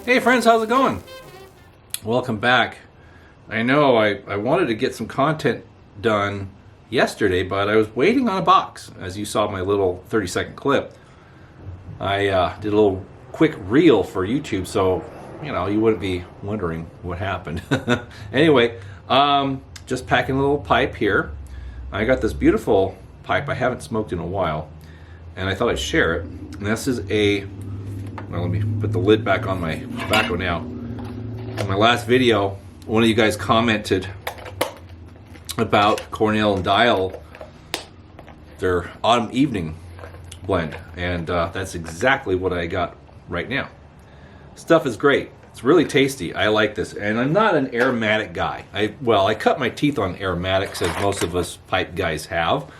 Hey friends, how's it going? Welcome back. I know I wanted to get some content done yesterday, but I was waiting on a box. As you saw my little 30-second clip, I did a little quick reel for YouTube, so you wouldn't be wondering what happened. Anyway, just packing a little pipe here. I got this beautiful pipe I haven't smoked in a while, and I thought I'd share it. And this is well, let me put the lid back on my tobacco now. In my last video, one of you guys commented about Cornell and Dial, their autumn evening blend, and that's exactly what I got right now. Stuff is great. It's really tasty. I like this, and I'm not an aromatic guy. I cut my teeth on aromatics, as most of us pipe guys have,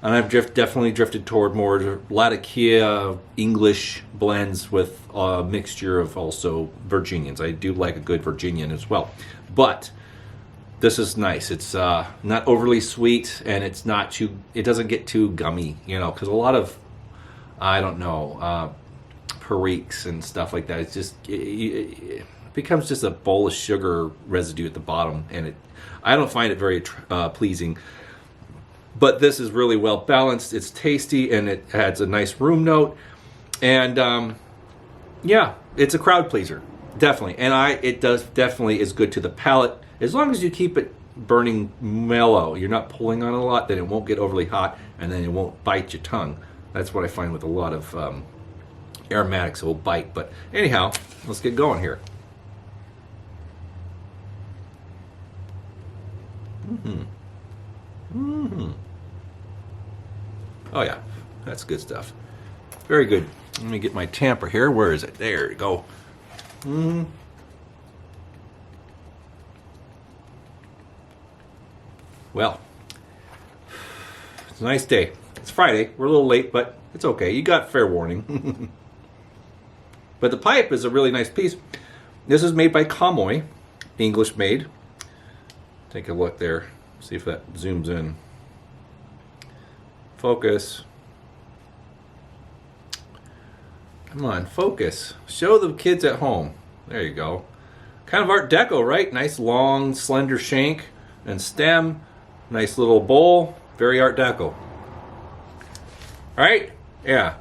and I've definitely drifted toward more Latakia English blends with a mixture of also Virginians. I do like a good Virginian as well, but this is nice. It's not overly sweet, and it's not too. It doesn't get too gummy, because a lot of, I don't know, Periques and stuff like that. It's just it becomes just a bowl of sugar residue at the bottom, and I don't find it very pleasing. But this is really well balanced. It's tasty, and it adds a nice room note, and yeah, it's a crowd pleaser, definitely. And it definitely is good to the palate as long as you keep it burning mellow. You're not pulling on it a lot, then it won't get overly hot, and then it won't bite your tongue. That's what I find with a lot of aromatics. It will bite. But anyhow, let's get going here. Oh yeah, that's good stuff. Very good. Let me get my tamper here. Where is it? There you go. Well, it's a nice day. It's Friday. We're a little late, but it's okay. You got fair warning. But the pipe is a really nice piece. This is made by Comoy, English made. Take a look there. See if that zooms in. Focus. Come on, focus. Show the kids at home. There you go. Kind of Art Deco, right? Nice long, slender shank and stem. Nice little bowl. Very Art Deco. Right? Yeah.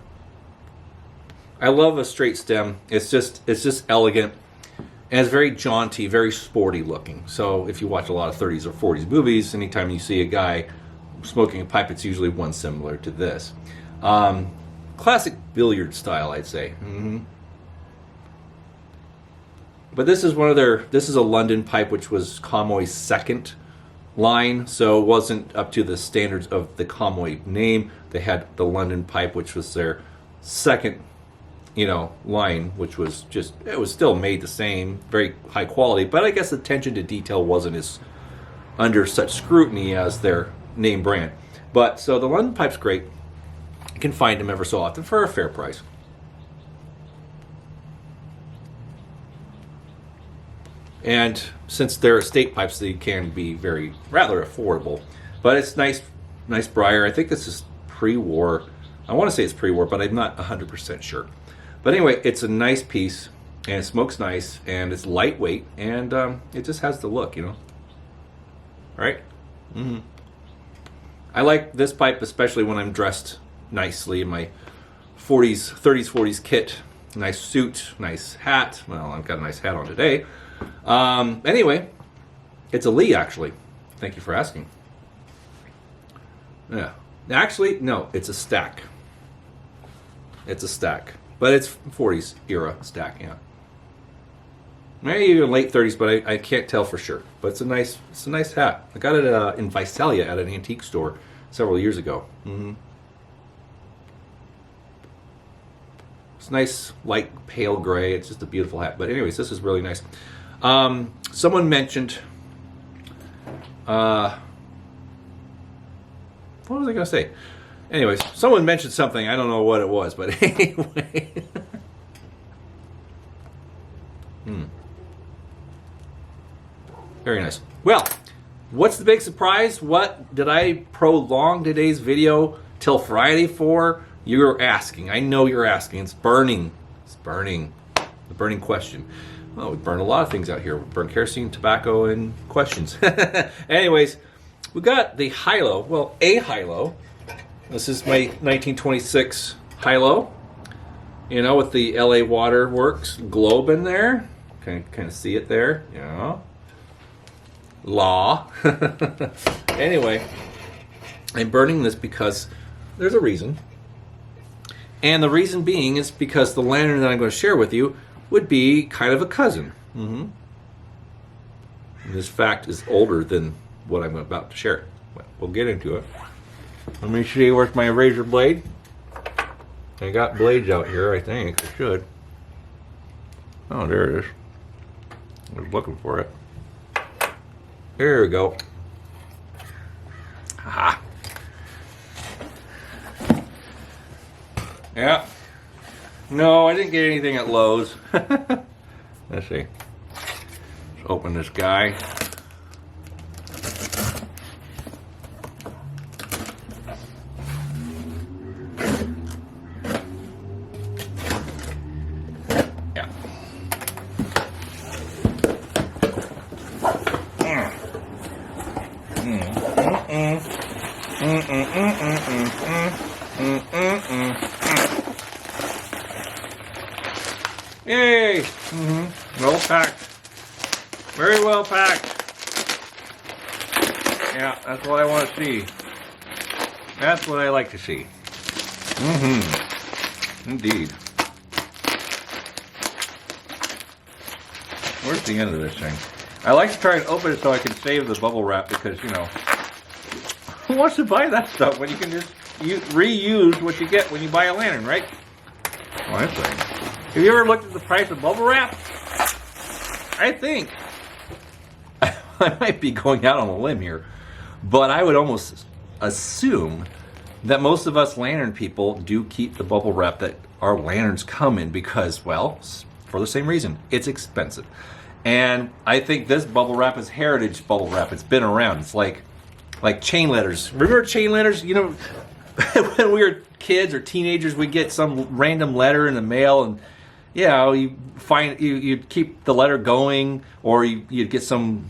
I love a straight stem. It's just elegant. And it's very jaunty, very sporty looking. So if you watch a lot of 30s or 40s movies, anytime you see a guy smoking a pipe, it's usually one similar to this. Classic billiard style, I'd say. But this is this is a London pipe, which was Comoy's second line, so it wasn't up to the standards of the Comoy name. They had the London pipe, which was their second line, which was it was still made the same, very high quality, but I guess the attention to detail wasn't as under such scrutiny as their name brand. But so the London pipe's great. You can find them ever so often for a fair price. And since they're estate pipes, they can be rather affordable. But it's nice briar. I think this is pre-war. I want to say it's pre-war, but I'm not 100% sure. But anyway, it's a nice piece, and it smokes nice, and it's lightweight, and it just has the look, Right? I like this pipe, especially when I'm dressed nicely in my 30s, 40s kit. Nice suit, nice hat. Well, I've got a nice hat on today. Anyway, it's a Lee, actually. Thank you for asking. Yeah. Actually, no, it's a stack. It's a stack. But it's 40s era stack, yeah. Maybe even late 30s, but I can't tell for sure. But it's a nice hat. I got it in Visalia at an antique store several years ago. It's nice, light, pale gray. It's just a beautiful hat. But anyways, this is really nice. Someone mentioned, what was I going to say? Anyways, someone mentioned something. I don't know what it was, but anyway. Very nice. Well, what's the big surprise? What did I prolong today's video till Friday for? You're asking. I know you're asking. It's burning. It's burning. The burning question. Well, we burn a lot of things out here. We burn kerosene, tobacco, and questions. Anyways, we got the high-low. Well, a high-low. This is my 1926 high-low. You know, with the LA Water Works globe in there. Kind of see it there. Yeah. Law. Anyway, I'm burning this because there's a reason. And the reason being is because the lantern that I'm going to share with you would be kind of a cousin. Mm-hmm. And this fact is older than what I'm about to share. But we'll get into it. Let me see where's my razor blade. I got blades out here, I think. I should. Oh, there it is. I was looking for it. There we go. Ha. Yeah. No, I didn't get anything at Lowe's. Let's see. Let's open this guy. Yeah. Yay! Well packed. Very well packed. Yeah, that's what I want to see. That's what I like to see. Indeed. Where's the end of this thing? I like to try and open it so I can save the bubble wrap because, you know, who wants to buy that stuff when you can just reuse what you get when you buy a lantern, right? Well, that's right. Have you ever looked at the price of bubble wrap? I think I might be going out on a limb here, but I would almost assume that most of us lantern people do keep the bubble wrap that our lanterns come in because, well, for the same reason, it's expensive. And I think this bubble wrap is heritage bubble wrap. It's been around. It's like chain letters. Remember chain letters? You know, when we were kids or teenagers, we'd get some random letter in the mail, and you know, you'd keep the letter going, or you'd get some,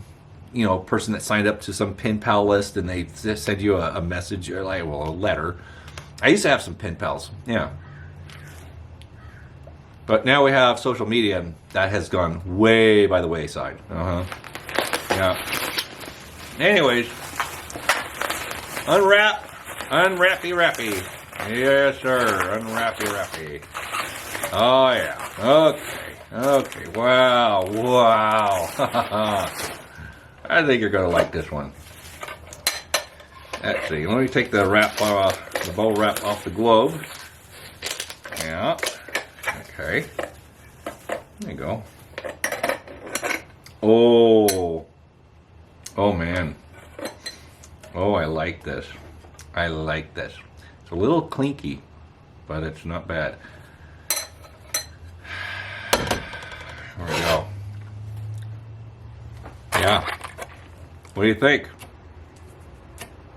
you know, person that signed up to some pen pal list, and they send you a message or a letter. I used to have some pen pals, yeah. But now we have social media, and that has gone way by the wayside. Yeah. Anyways, unwrappy. Yes, sir. Unwrappy. Oh yeah. Okay. Wow. I think you're gonna like this one. Let's see. Let me take the bow wrap off the globe. Yeah. Okay. There you go. Oh man. Oh, I like this. It's a little clinky, but it's not bad. There we go. Yeah. What do you think?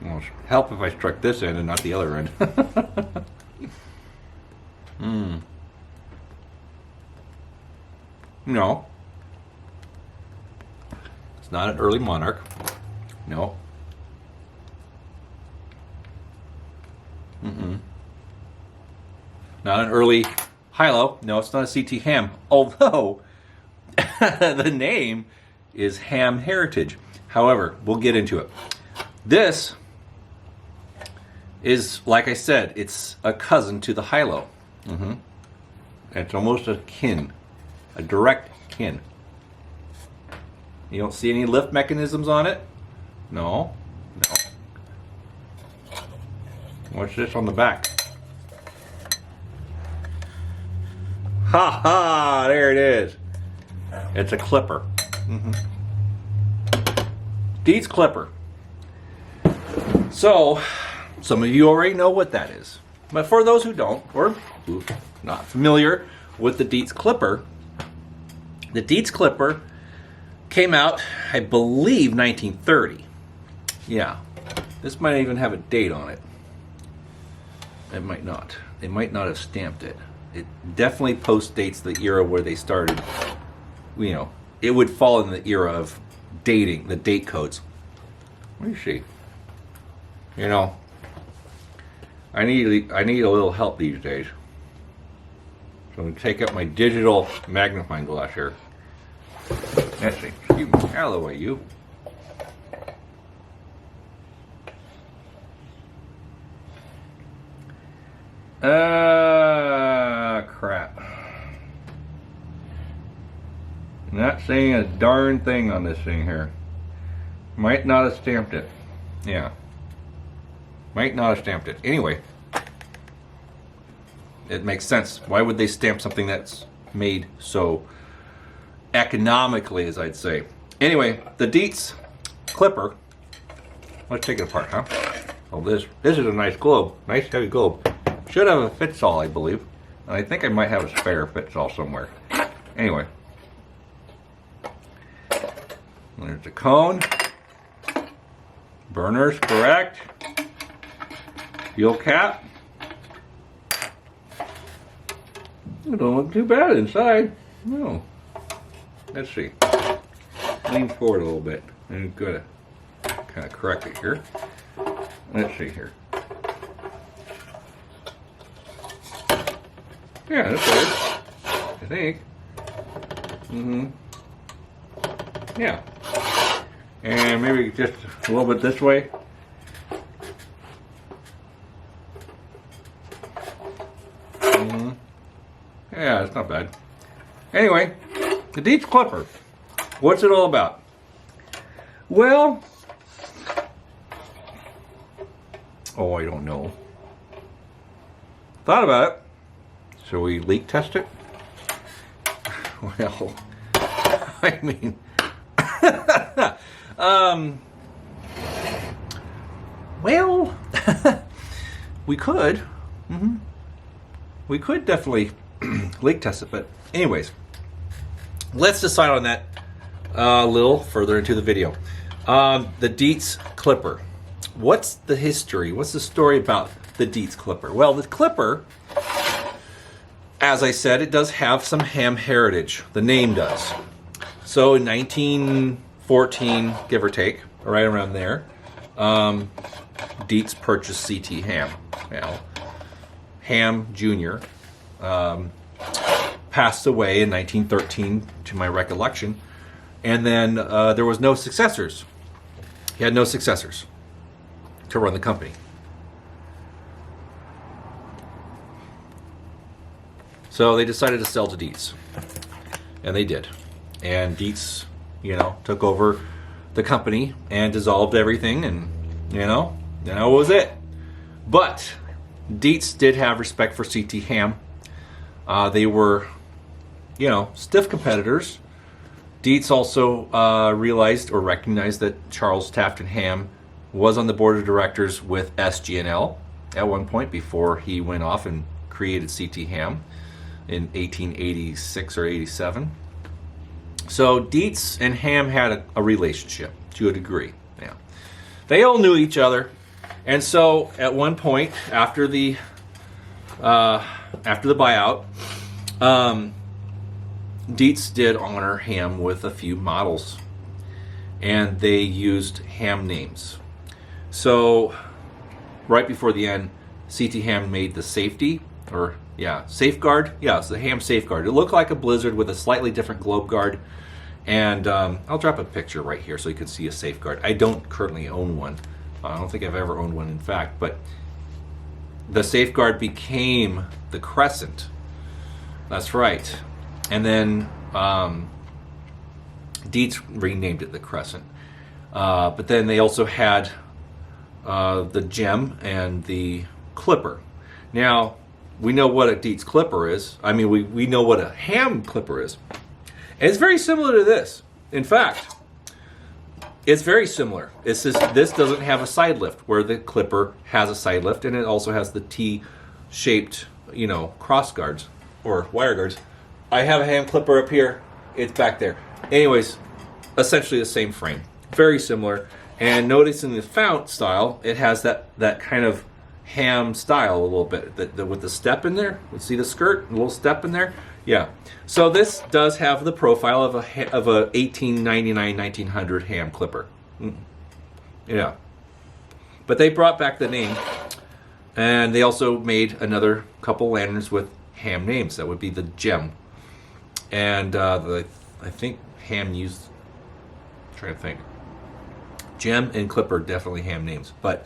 Well, it'll help if I struck this end and not the other end. No. It's not an early monarch. No. Not an early high-low. No, it's not a CT ham. Although, the name is Ham Heritage. However, we'll get into it. This is, like I said, it's a cousin to the high-low. It's almost a kin. A direct kin. You don't see any lift mechanisms on it? No. What's this on the back? Ha ha! There it is. It's a clipper. Dietz Clipper. So, some of you already know what that is. But for those who don't, or who are not familiar with the Dietz Clipper, the Dietz Clipper came out, I believe, 1930. Yeah. This might even have a date on it. It might not. They might not have stamped it. it definitely postdates the era where they started. You know, it would fall in the era of dating, the date codes. What is she? You know, I need a little help these days. So I'm going to take up my digital magnifying glass here. Let's see. Excuse me. Out of the way, you. Crap. Not saying a darn thing on this thing here. Might not have stamped it. Yeah. Might not have stamped it. Anyway. It makes sense. Why would they stamp something that's made so economically, as I'd say? Anyway, the Dietz Clipper. Let's take it apart, huh? Oh, this is a nice globe. Nice heavy globe. Should have a fits-all, I believe. And I think I might have a spare fits-all somewhere. Anyway. There's the cone. Burners, correct. Fuel cap. It don't look too bad inside. No. Let's see. Lean forward a little bit. And gotta kind of correct it here. Let's see here. Yeah, that's good. I think. Yeah. And maybe just a little bit this way. Yeah, it's not bad. Anyway, the Dietz Clipper. What's it all about? Well, oh, I don't know. Thought about it. Shall we leak test it? Well, I mean, well, we could. We could definitely leak test it, but anyways, let's decide on that a little further into the video. The Dietz Clipper. What's the history? What's the story about the Dietz Clipper? Well, the Clipper, as I said, it does have some ham heritage. The name does. So in 1914, give or take, right around there, Dietz purchased CT Ham. Now, Ham Jr. Passed away in 1913, to my recollection, and then there was no successors. He had no successors to run the company. So they decided to sell to Dietz, and they did. And Dietz, you know, took over the company and dissolved everything, and you know, that was it. But Dietz did have respect for CT Ham. They were, you know, stiff competitors. Dietz also realized or recognized that Charles Tafton Ham was on the board of directors with SG&L at one point before he went off and created CT Ham in 1886 or 87. So Dietz and Ham had a relationship to a degree. Yeah, they all knew each other, and so at one point after the buyout, Dietz did honor Ham with a few models, and they used Ham names. So right before the end, CT Ham made the safety, or safeguard. Yeah, it's the Ham safeguard. It looked like a Blizzard with a slightly different globe guard, and I'll drop a picture right here so you can see a safeguard. I don't currently own one. I don't think I've ever owned one, in fact, but the safeguard became the Crescent. That's right. And then Dietz renamed it the Crescent. But then they also had the Gem and the Clipper. Now, we know what a Dietz Clipper is. I mean, we know what a Ham Clipper is. And it's very similar to this. In fact, it's very similar. It's just, this doesn't have a side lift, where the Clipper has a side lift, and it also has the T-shaped, you know, cross guards or wire guards. I have a Ham Clipper up here. It's back there. Anyways, essentially the same frame. Very similar. And notice in the fount style, it has that kind of ham style a little bit, with the step in there. See the skirt, a little step in there. Yeah. So this does have the profile of a 1899 1900 ham clipper. Yeah. But they brought back the name, and they also made another couple lanterns with ham names. That would be the Gem, and I think ham used. I'm trying to think. Gem and Clipper, definitely ham names. But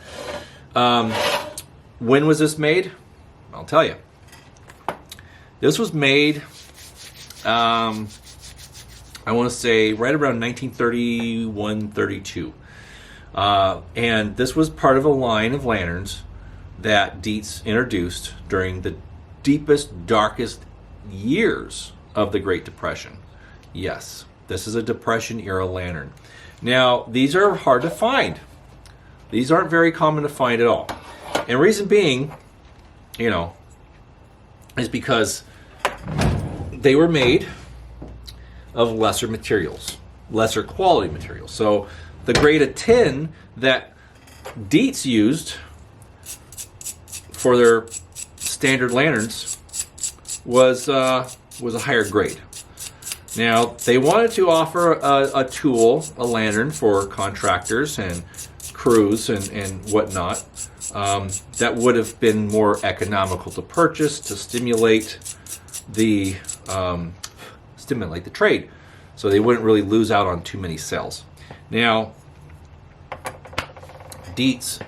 when was this made? I'll tell you. This was made, I want to say, right around 1931-32. And this was part of a line of lanterns that Dietz introduced during the deepest, darkest years of the Great Depression. Yes, this is a Depression-era lantern. Now, these are hard to find. These aren't very common to find at all. And reason being, is because they were made of lesser materials, lesser quality materials. So the grade of tin that Dietz used for their standard lanterns was a higher grade. Now, they wanted to offer a tool, a lantern for contractors and crews and whatnot, that would have been more economical to purchase to stimulate the trade, so they wouldn't really lose out on too many sales. Now, Dietz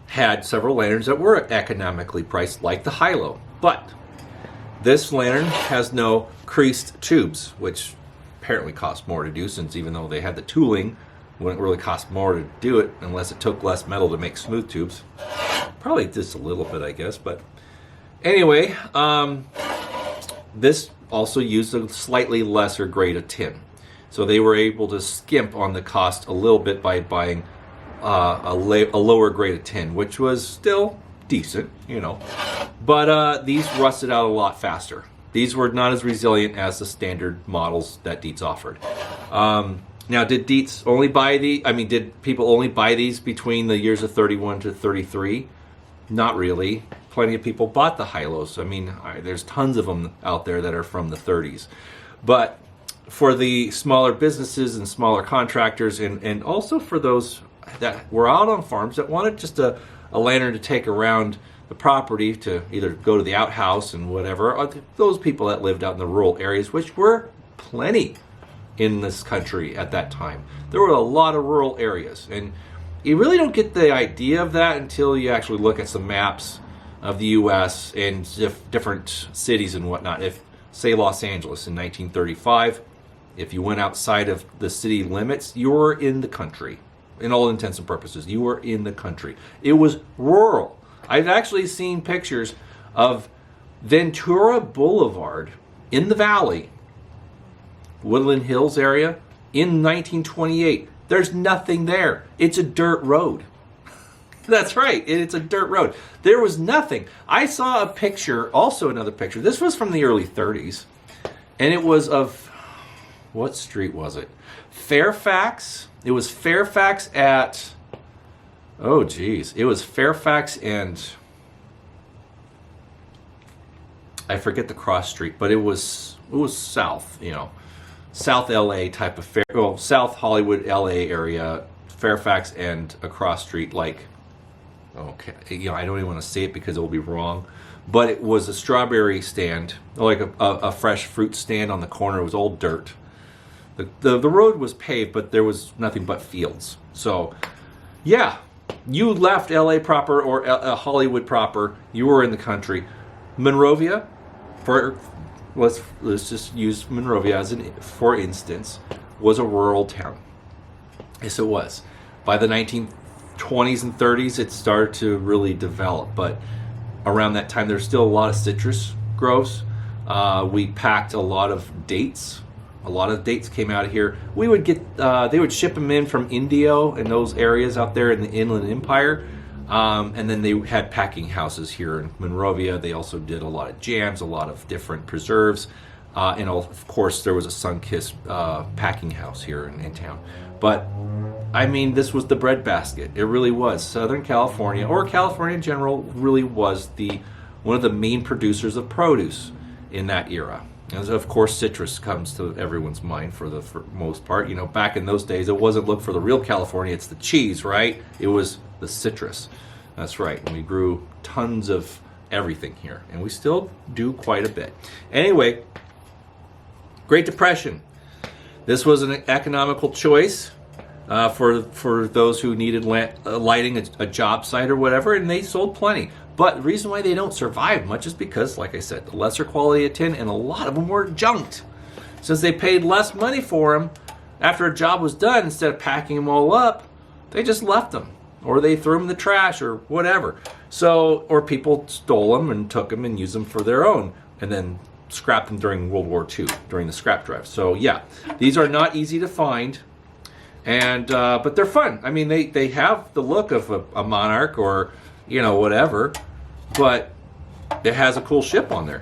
had several lanterns that were economically priced, like the Hilo, but this lantern has no creased tubes, which apparently cost more to do, since even though they had the tooling, wouldn't really cost more to do it unless it took less metal to make smooth tubes. Probably just a little bit, I guess. But anyway, this also used a slightly lesser grade of tin. So they were able to skimp on the cost a little bit by buying a lower grade of tin, which was still decent, But these rusted out a lot faster. These were not as resilient as the standard models that Dietz offered. Now, did Dietz only buy did people only buy these between the years of 31 to 33? Not really. Plenty of people bought the Hilos. There's tons of them out there that are from the 30s. But for the smaller businesses and smaller contractors, and also for those that were out on farms that wanted just a lantern to take around the property to either go to the outhouse and whatever, or those people that lived out in the rural areas, which were plenty in this country at that time. There were a lot of rural areas, and you really don't get the idea of that until you actually look at some maps of the U.S. and different cities and whatnot. If, say, Los Angeles in 1935, if you went outside of the city limits, you were in the country. In all intents and purposes, you were in the country. It was rural. I've actually seen pictures of Ventura Boulevard in the valley, Woodland Hills area, in 1928. There's nothing there. It's a dirt road. That's right. It's a dirt road. There was nothing. I saw a picture, also another picture. This was from the early 30s. And it was of, what street was it? Fairfax. It was Fairfax at, oh geez. It was Fairfax and, I forget the cross street, but it was south, South LA type of South Hollywood LA area, Fairfax and a cross street, like, okay, I don't even want to say it because it will be wrong, but it was a strawberry stand, like a fresh fruit stand on the corner. It was all dirt. The road was paved, but there was nothing but fields. So, yeah, you left LA proper or Hollywood proper. You were in the country. Monrovia, let's just use Monrovia for instance, was a rural town. Yes, it was. By the 1920s and 30s, it started to really develop. But around that time, there's still a lot of citrus groves. We packed a lot of dates. A lot of dates came out of here. We would get, they would ship them in from Indio and those areas out there in the Inland Empire. And then they had packing houses here in Monrovia. They also did a lot of jams, a lot of different preserves. And of course, there was a Sunkist packing house here in town. But I mean, this was the breadbasket. It really was. Southern California, or California in general, really was one of the main producers of produce in that era. And of course, citrus comes to everyone's mind for the most part. You know, back in those days, it wasn't look for the real California, it's the cheese, right? It was the citrus. That's right. And we grew tons of everything here. And we still do quite a bit. Anyway, Great Depression. This was an economical choice for those who needed lighting a job site or whatever, and they sold plenty. But the reason why they don't survive much is because, like I said, the lesser quality of tin, and a lot of them were junked. Since they paid less money for them, after a job was done, instead of packing them all up, they just left them. Or they threw them in the trash or whatever. Or people stole them and took them and used them for their own, and then scrapped them during World War II, during the scrap drive. So yeah, these are not easy to find. And but they're fun. I mean, they have the look of a Monarch or, you know, whatever, but it has a cool ship on there.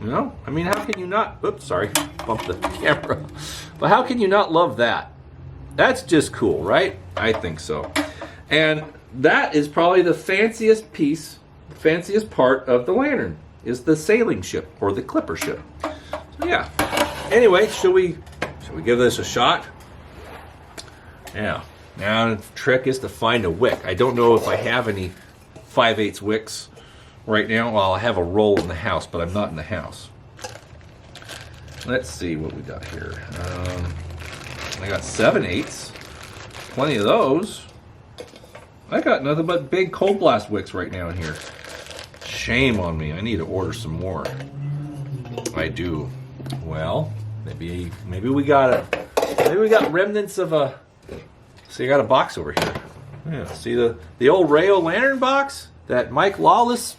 You know, I mean, how can you not? Oops, sorry, bumped the camera. But how can you not love that? That's just cool, right? I think so. And that is probably the fanciest part of the lantern is the sailing ship or the clipper ship. So yeah. Anyway, should we give this a shot? Yeah. Now the trick is to find a wick. I don't know if I have any 5/8 wicks right now. Well, I have a roll in the house, but I'm not in the house. Let's see what we got here. I got 7/8. Plenty of those. I got nothing but big cold blast wicks right now in here. Shame on me. I need to order some more. I do. Well, maybe we got remnants of a. See, I got a box over here. Yeah, see the old Rayo lantern box that Mike Lawless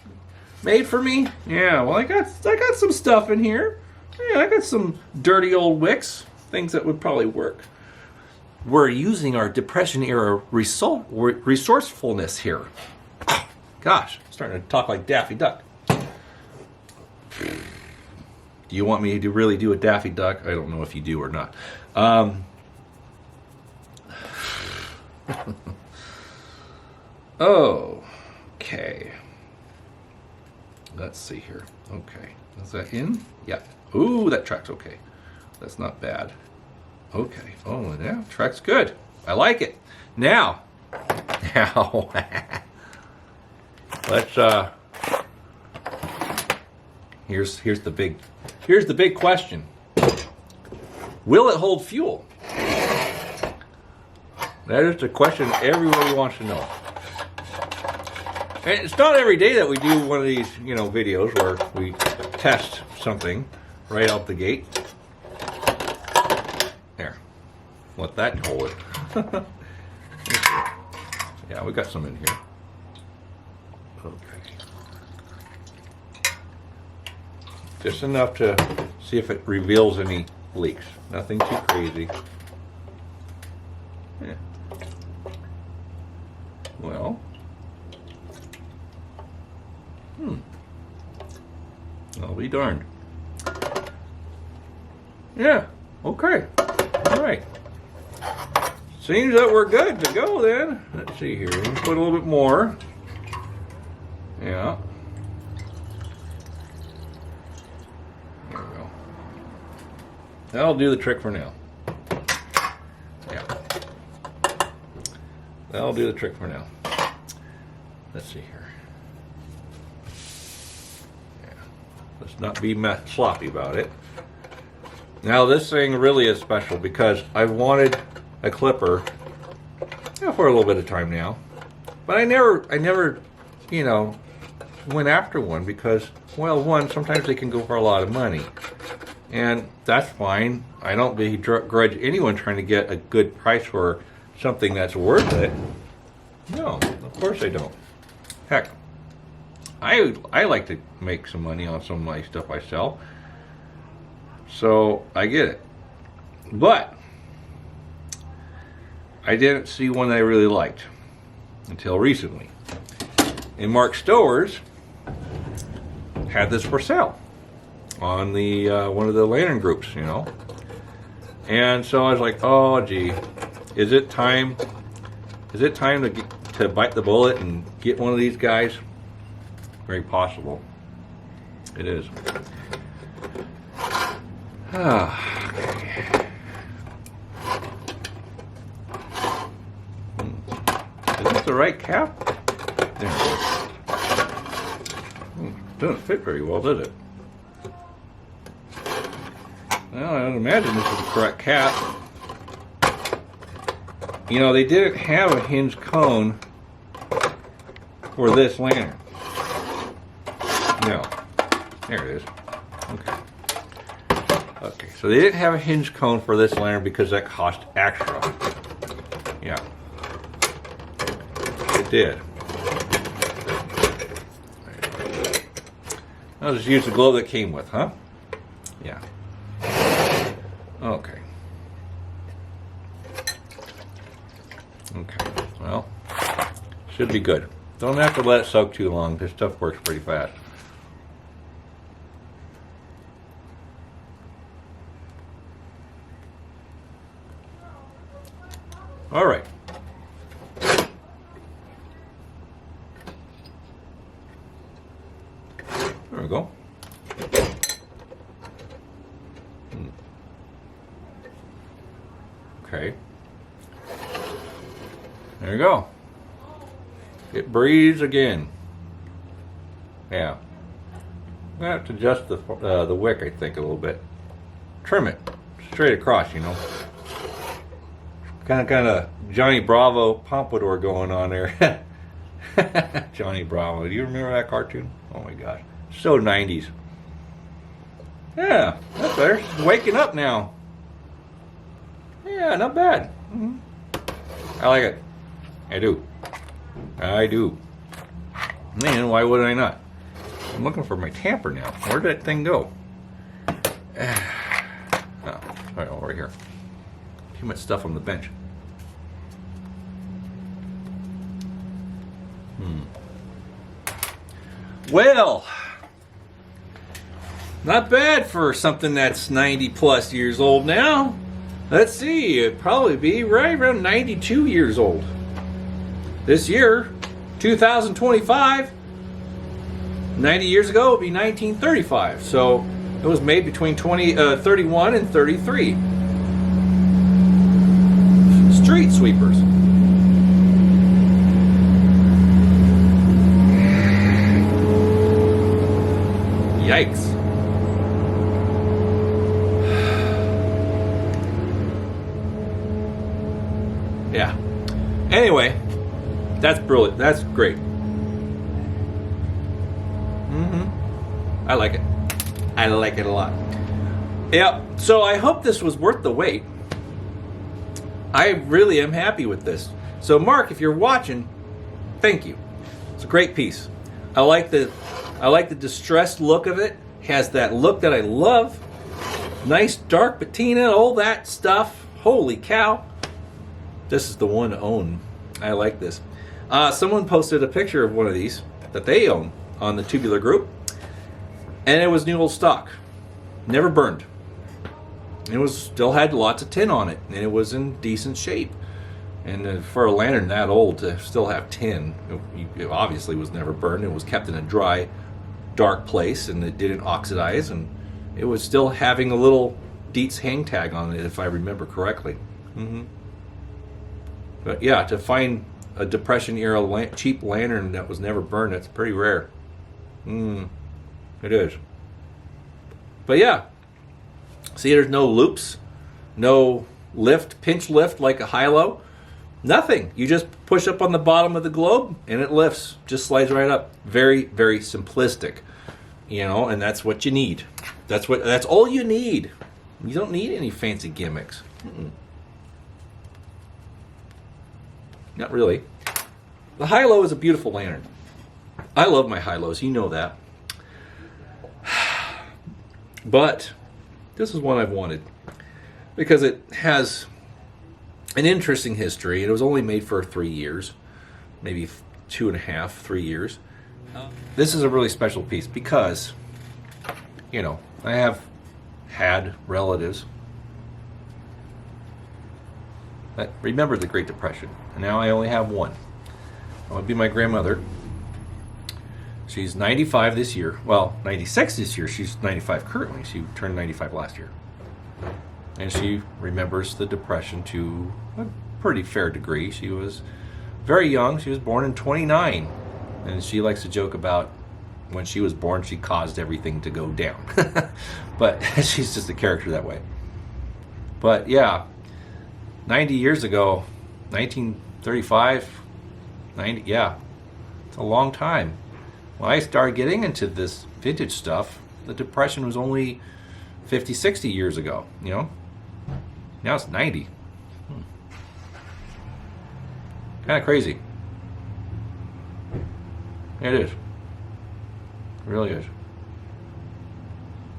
made for me? Yeah, well I got some stuff in here. Yeah, I got some dirty old wicks, things that would probably work. We're using our Depression era resourcefulness here. Gosh, I'm starting to talk like Daffy Duck. Do you want me to really do a Daffy Duck? I don't know if you do or not. Okay. Let's see here. Okay. Is that in? Yeah. Ooh, that track's okay. That's not bad. Okay. Oh, yeah, track's good. I like it. Now, let's here's the big question. Will it hold fuel? That is the question everybody wants to know. And it's not every day that we do one of these, you know, videos where we test something right out the gate. There. Let that hold it. Yeah, we got some in here. Okay. Just enough to see if it reveals any leaks. Nothing too crazy. Yeah. Well. I'll be darned. Yeah. Okay. All right. Seems that we're good to go then. Let's see here. We'll put a little bit more. Yeah. There we go. That'll do the trick for now. Yeah. That'll do the trick for now. Let's see here. Yeah. Let's not be sloppy about it. Now this thing really is special because I've wanted a clipper for a little bit of time now, but I never, you know, went after one because, well, one, sometimes they can go for a lot of money, and that's fine. I don't begrudge anyone trying to get a good price for something that's worth it. No, of course I don't. Heck, I like to make some money on some of my stuff I sell, so I get it. But I didn't see one that I really liked until recently. And Mark Stowers had this for sale on the one of the lantern groups, you know. And so I was like, oh gee, Is it time? Is it time to bite the bullet and get one of these guys? Very possible. It is. Is this the right cap? There. Doesn't fit very well, does it? Well, I would imagine this is the correct cap. You know, they didn't have a hinge cone for this lantern. No. There it is. Okay. Okay, so they didn't have a hinge cone for this lantern because that cost extra. Yeah. It did. I'll just use the glove that came with, huh? Yeah. Okay. Okay, well, should be good. Don't have to let it soak too long. This stuff works pretty fast. All right. There we go. Okay. There you go. It breathes again. Yeah. I'm gonna have to adjust the wick, I think, a little bit. Trim it straight across, you know. Kind of Johnny Bravo pompadour going on there. Johnny Bravo. Do you remember that cartoon? Oh my gosh. So 90s. Yeah, that's better. It's waking up now. Yeah, not bad. Mm-hmm. I like it. I do. I do. Man, why would I not? I'm looking for my tamper now. Where did that thing go? Oh, right here. Too much stuff on the bench. Well, not bad for something that's 90 plus years old now. Let's see, it'd probably be right around 92 years old. This year, 2025, 90 years ago it would be 1935. So it was made between 31 and 33. Street sweepers. Yikes. Yeah. Anyway, that's brilliant. That's great. I like it. I like it a lot. Yeah, so I hope this was worth the wait. I really am happy with this. So Mark, if you're watching, thank you. It's a great piece. I like the distressed look of it. Has that look that I love. Nice dark patina, all that stuff. Holy cow. This is the one to own. I like this. Someone posted a picture of one of these that they own on the Tubular group. And it was new old stock. Never burned. It was still had lots of tin on it. And it was in decent shape. And for a lantern that old to still have tin, it obviously was never burned. It was kept in a dry, dark place, and it didn't oxidize, and it was still having a little Dietz hang tag on it, if I remember correctly. But yeah, to find a Depression era cheap lantern that was never burned, that's pretty rare. It is. But yeah, see, there's no loops, no pinch lift like a high-low. Nothing. You just push up on the bottom of the globe and it lifts. Just slides right up. Very, very simplistic. You know, and that's what you need. That's all you need. You don't need any fancy gimmicks. Not really. The high-low is a beautiful lantern. I love my high-lows. You know that. But this is one I've wanted because it has an interesting history. It was only made for 3 years, maybe 2.5, 3 years. This is a really special piece because, you know, I have had relatives that remember the Great Depression. And now I only have one. That would be my grandmother. She's 95 this year. Well, 96 this year. She's 95 currently. She turned 95 last year. And she remembers the Depression to a pretty fair degree. She was very young. She was born in 29. And she likes to joke about when she was born, she caused everything to go down. But she's just a character that way. But yeah, 90 years ago, 1935, 90, yeah, it's a long time. When I started getting into this vintage stuff, the Depression was only 50, 60 years ago, you know? Now it's 90. Kind of crazy. It is. It really is.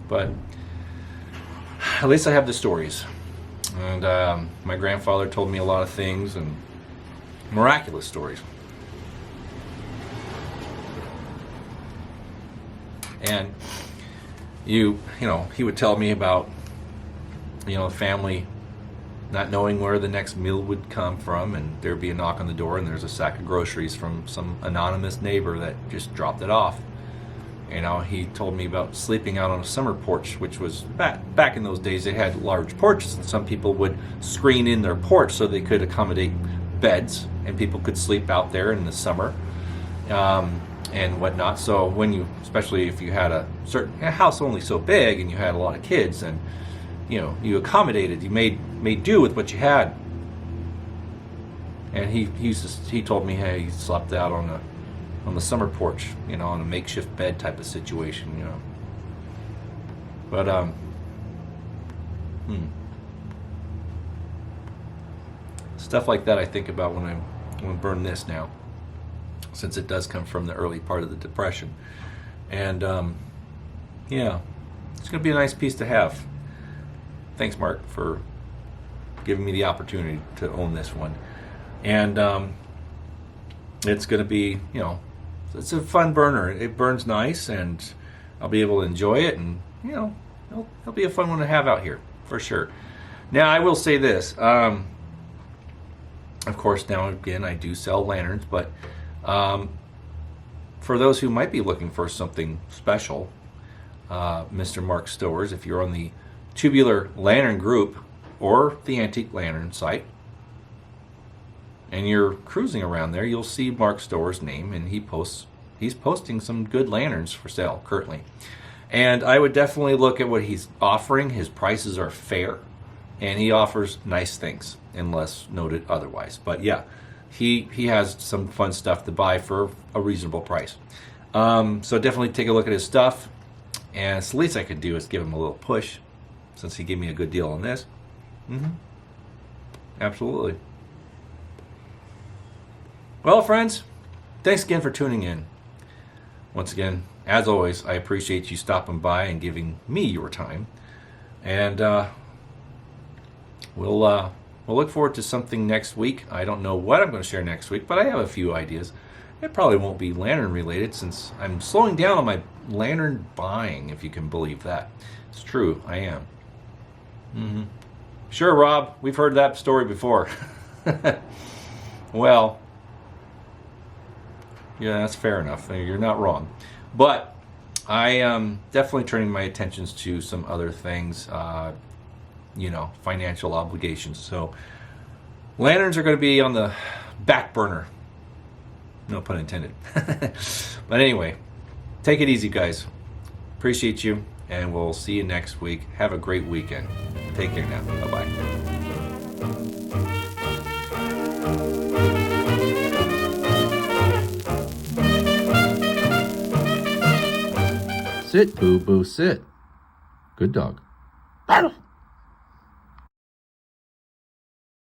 But at least I have the stories. And my grandfather told me a lot of things, and miraculous stories. And you know, he would tell me about, you know, family not knowing where the next meal would come from, and there'd be a knock on the door, and there's a sack of groceries from some anonymous neighbor that just dropped it off. You know, he told me about sleeping out on a summer porch, which was back in those days. They had large porches, and some people would screen in their porch so they could accommodate beds, and people could sleep out there in the summer and whatnot. So when you, especially if you had a house only so big and you had a lot of kids, and you know, you accommodated, you made do with what you had. And he told me, hey, he slept out on the summer porch, you know, on a makeshift bed type of situation, you know. But stuff like that I think about when I burn this now, since it does come from the early part of the Depression. And yeah, it's gonna be a nice piece to have. Thanks, Mark, for giving me the opportunity to own this one. And it's gonna be, you know, it's a fun burner. It burns nice, and I'll be able to enjoy it, and you know, it'll be a fun one to have out here for sure. Now I will say this, of course, now again I do sell lanterns, but for those who might be looking for something special, Mr. Mark Stowers, if you're on the Tubular Lantern group or the Antique Lantern site, and you're cruising around there, you'll see Mark Stowers' name, and he's posting some good lanterns for sale currently. And I would definitely look at what he's offering. His prices are fair, and he offers nice things, unless noted otherwise. But yeah, he has some fun stuff to buy for a reasonable price. So definitely take a look at his stuff, and it's the least I could do is give him a little push, since he gave me a good deal on this. Absolutely. Well, friends, thanks again for tuning in. Once again, as always, I appreciate you stopping by and giving me your time. And we'll look forward to something next week. I don't know what I'm going to share next week, but I have a few ideas. It probably won't be lantern related, since I'm slowing down on my lantern buying, if you can believe that. It's true, I am. Sure, Rob, we've heard that story before. Well, yeah, that's fair enough. You're not wrong. But I am definitely turning my attentions to some other things, you know, financial obligations. So lanterns are going to be on the back burner. No pun intended. But anyway, take it easy, guys. Appreciate you, and we'll see you next week. Have a great weekend. Take care now. Bye-bye. Sit, Boo Boo, sit. Good dog.